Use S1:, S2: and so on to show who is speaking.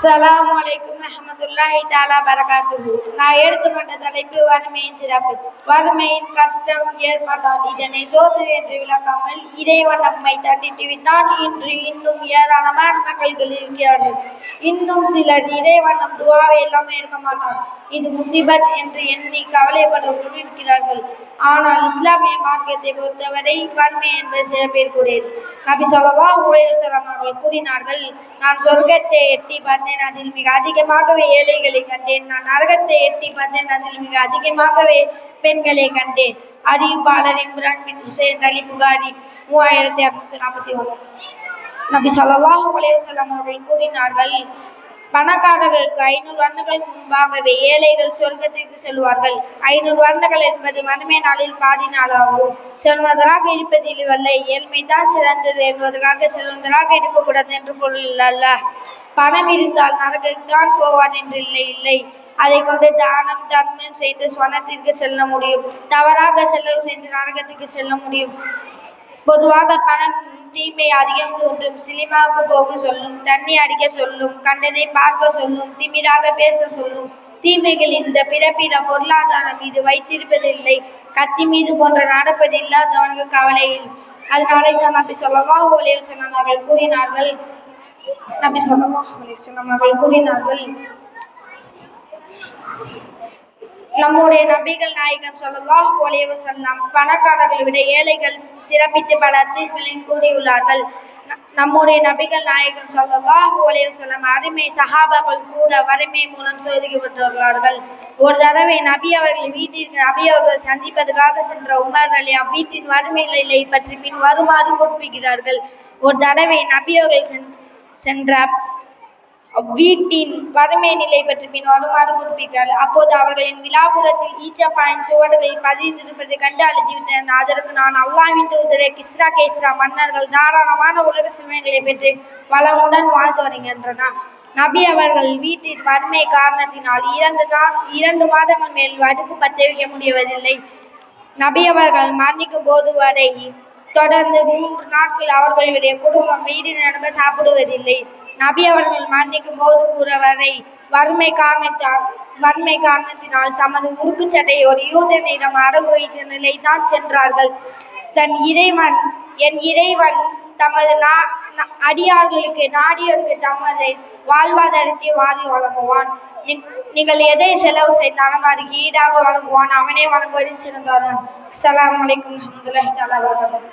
S1: அஸ்ஸலாமு அலைக்கும் ரஹ்மத்துல்லாஹி தஆலா பரகாத்துஹு. நான் எடுத்துக்கொண்ட தலைப்பு வறுமையின் சிறப்பு. வறுமையின் கஷ்டம் ஏற்பட்டால் இதனை சோதனை என்று விளக்காமல் இறைவன் நம்மை தண்டித்து விட்டான். இன்று இன்னும் ஏராளமான மக்கள்கள் இருக்கிறார்கள். இன்னும் சிலர் இறைவன் நம் துவாவை எல்லாம் ஏற்க மாட்டார், இது முசீபத் என்று எண்ணி கவலைப்படுவதும் இருக்கிறார்கள். ஆனால் இஸ்லாமிய மார்க்கத்தை பொறுத்தவரை வறுமை என்பது சிறப்பிற்குரியது. நபி ஸல்லல்லாஹு அலைஹி வஸல்லம் அவர்கள் கூறினார்கள், நான் சொர்க்கத்தை எட்டி பார்த்தேன், அதில் மிக அதிகமாகவே ஏழைகளை கண்டேன். நான் நரகத்தை எட்டி பார்த்தேன், அதில் மிக அதிகமாகவே பெண்களை கண்டேன். அறிவிப்பாளர் இம்ரான் பின் ஹுசைன் அலி புகாரி 3641. நபி ஸல்லல்லாஹு அலைஹி வஸல்லம் அவர்கள் கூறினார்கள், பணக்காரர்களுக்கு 500 வருடங்களுக்கு முன்பாகவே ஏழைகள் சொர்க்கத்திற்கு செல்வார்கள். 500 வருடங்கள் என்பது மறுமை நாளில் பாதி நாளாகும். செல்வந்தராக இருப்பதில் வல்ல ஏழ்மைதான் சிறந்தது என்பதற்காக செல்வந்தராக இருக்கக்கூடாது என்று பொருள் அல்ல. பணம் இருந்தால் நரகத்தான் போவான் என்று இல்லை. அதை கொண்டு தானம் தர்மம் செய்து சொர்க்கத்திற்கு செல்ல முடியும், தவறாக செலவு செய்து நரகத்திற்கு செல்ல முடியும். பொதுவாக பணம் தீமை அதிகம் தோன்றும். சினிமாவுக்கு போக சொல்லும், தண்ணி அடிக்க சொல்லும், கண்டதை பார்க்க சொல்லும், திமிராக பேச சொல்லும். தீமைகள் இந்த பிறப்பிட பொருளாதாரம் மீது வைத்திருப்பதில்லை, கத்தி மீது போன்ற நடப்பது இல்லாதவர்கள் கவலையில். அதனாலே தான் நபி ஸல்லல்லாஹு அலைஹி வஸல்லம் அவர்கள் கூறினார்கள், நம்முடைய நபிகள் நாயகம் ஸல்லல்லாஹு அலைஹி வஸல்லம் பணக்காரர்களை விட ஏழைகள் சிறப்பித்து பல ஹதீஸ்களில் கூறியுள்ளார்கள். நம்முடைய நபிகள் நாயகம் ஸல்லல்லாஹு அலைஹி வஸல்லம் அருமை சஹாபாக்கள் கூட வறுமை மூலம் சோதிக்கப்பட்டுள்ளார்கள். ஒரு தடவை நபி அவர்கள் சந்திப்பதற்காக சென்ற உமர் அலி அவ்வீட்டின் வறுமை நிலை பற்றி பின் வருமாறு குறிப்பிடுகிறார்கள். ஒரு தடவை நபி அவர்கள் சென்ற வீட்டின் வறுமை நிலை பற்றி பின் வருமாறு குறிப்பிட்டார்கள். அப்போது அவர்களின் விழாப்புறத்தில் ஈச்சப்பாயின் சுவடுகளில் பதிந்திருப்பதை கண்டு அழுதிவிட்டனர். அதற்கு நான், அல்லாஹ்வின் தூதரே, கிஸ்ரா மன்னர்கள் தாராளமான உலக செல்வங்களை பெற்று வளமுடன் வாழ்ந்து வருகின்றனர். நபி அவர்கள் வீட்டின் வறுமை காரணத்தினால் 2 மாதங்கள் மேல் அடுப்பு பற்ற வைக்க முடியவதில்லை. நபி அவர்கள் மரணிக்கும் போது வரை தொடர்ந்து 3 நாட்கள் அவர்களுடைய குடும்பம் வீடு நிரம்ப சாப்பிடுவதில்லை. நபி அவர்கள் மரணிக்கும் போது கூட வரை வறுமை காரணத்தினால் தமது உறுப்பு சட்டையை ஒரு யூதனிடம் அடகு வைத்த நிலைதான் சென்றார்கள். என் இறைவன் தமது அடியார்களுக்கு நாடியோருக்கு தமது வாழ்வாதாரத்தை வாரி வழங்குவான். நீங்கள் எதை செலவு செய்தாலும் அதுக்கு ஈடாக வழங்குவான். அவனே வழங்குவதில் சிறந்தவன். அஸ்ஸலாமு அலைக்கும் ரஹ்மத்துல்லாஹி தஆலா வபரகாத்துஹு.